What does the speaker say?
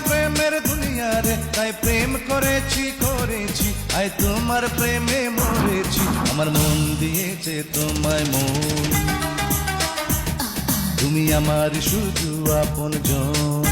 প্রেমের দুনিয়া রে, তাই প্রেম করেছি করেছি, আই তোমার প্রেমে মরেছি। আমার মন দিয়েছে তোমায় মন, তুমি আমার শুধু আপনজন।